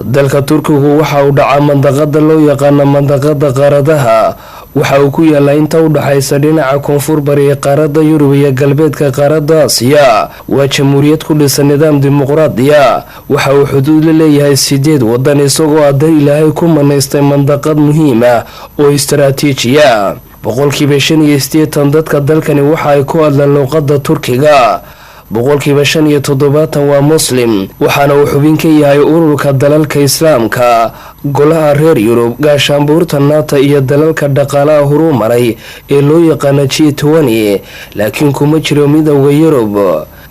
dalka Turkigu waxa uu dhacaa mandaqada loo yaqaan mandaqada qaaradaha waxa uu ku yaala inta u dhaxaysa dhinaca koonfur bari ee qaaradda Yurub iyo galbeedka qaaradda Aasiya. waa jamhuuriyad ku dhisan nidaam dimuqraadi ah waxa uu xuduud la leeyahay 8 wadan isagoo aday Ilaahay ku manaystay mandaqad muhiim ah oo istiraatiiji ah. boqolkiiba 85 dadka dalkani waxa ay ku hadlaan luqadda Turkiga. boqolkiiba 75 waa muslim waxaana uu xubin ka yahay ururka dalalka islaamka, golaha reer Yurub, gaashaanbuurta NATO iyo dalalka dhaqaalaha horumaray ee loo yaqaan G20, laakiin kuma jiro midowga Yurub.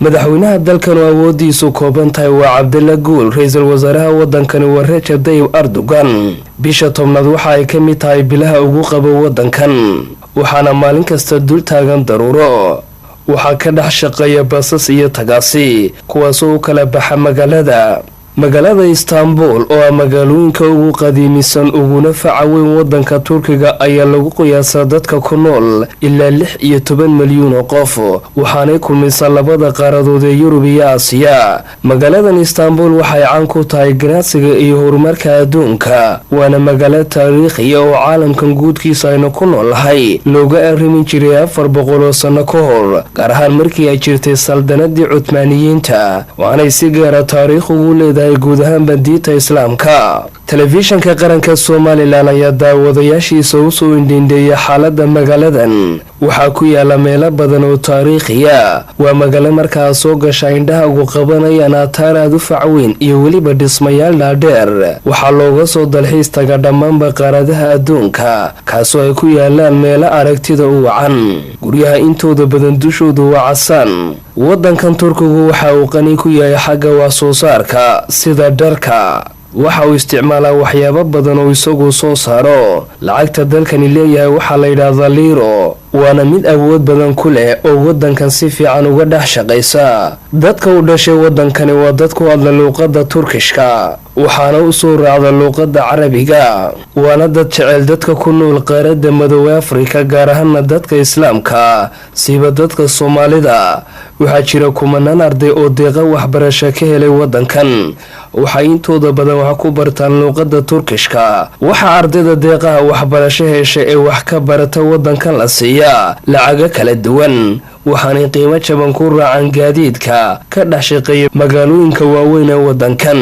madaxweynaha dalkan oo awoodiisu kooban tahay waa Cabdullah Gül. ra'iisul wasaaraha wadankani waa Recep Tayyip Erdogan. bisha tobnaad waxa ay ka mid tahay bilaha ugu qabo wadankan waxaana maalin kasta dul taagan daruuro. waxaa ka dhex shaqeeya basas iyo tagaasi kuwaasoo u kala baxa magaalada Istanbul oo ah magaalooyinka ugu qadiimisan uguna faca weyn wadanka Turkiga ayaa lagu qiyaasaa dadka ku nool ilaa 16 milyan oo qof waxaanay kulmaysaa labada qaaradood ee Yurub iyo Aasiya. magaaladan Istanbul waxay caan ku tahay ganacsiga iyo horumarka adduunka waana magaalo taariikhi ah oo caalamkan guudkiisa aynu ku noolahay looga arrimin jiray 400 sano ka hor gaar ahaan markii ay jirtay saldanadii Cuthmaaniyiinta waxaanay si gaar ah taariikh ugu leedahay guud ahaan diinta islaamka. telefishanka qaranka Soomaaliland ayaa daawadayaashiisa u soo indhindeeyay xaaladda magaaladan. waxaa ku yaala meelo badan oo taariikhi ah waa magaalo markaa soo gasha indhaha ugu qabanayaan aataar aad u fac weyn iyo weliba dhismayaal dhaadheer. waxaa looga soo dalxiis taga dhammaanba qaaradaha adduunka kaasoo ay ku yaalaan meelo aragtida u wacan. guryaha intooda badan dushoodu waa casaan. wadankan Turkigu waxa uu qani ku yahay xagga wax soo saarka sida dharka. waxa uu isticmaalaa waxyaabo badan oo isagu soo saaro. lacagta dalkani leeyahay waxaa la yiraahdaa liro waana mid awood badan ku leh oo wadankan si fiican uga dhex shaqaysa. dadka u dhashay wadankani waa dad ku hadla luqadda Turkishka waxaana u soo raacda luqadda Carabiga. waana dad jecel dadka ku nool qaaradda Madowga Afrika gaar ahaan dadka islaamka siba dadka Soomaalida. waxaa jira kumanaan arday oo deeqa waxbarasho ka helay wadankan waxay intooda badan wax ku bartaan luqadda Turkishka. waxa ardayda deeqaha waxbarasho heshay ee wax ka barata wadankan la siiya lacaga kala duwan waxaanay qiimo jaban ku raacaan gaadiidka ka dhex shaqeeya magaalooyinka waaweyn ee wadankan.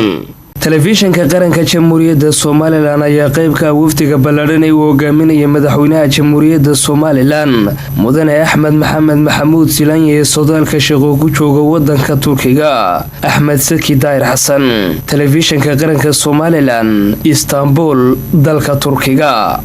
telefishanka qaranka jamhuuriyadda Soomaaliland ayaa qaybka wafdiga ballaadhan ee uu hogaaminaya madaxweynaha jamhuuriyadda Soomaaliland mudane Axmed Maxamed Maxamuud Silaanye ee sodaalka shaqo ku jooga wadanka Turkiga. Axmed Saki Daahir Xasan, telefishanka qaranka Soomaaliland, Istanbul, dalka Turkiga.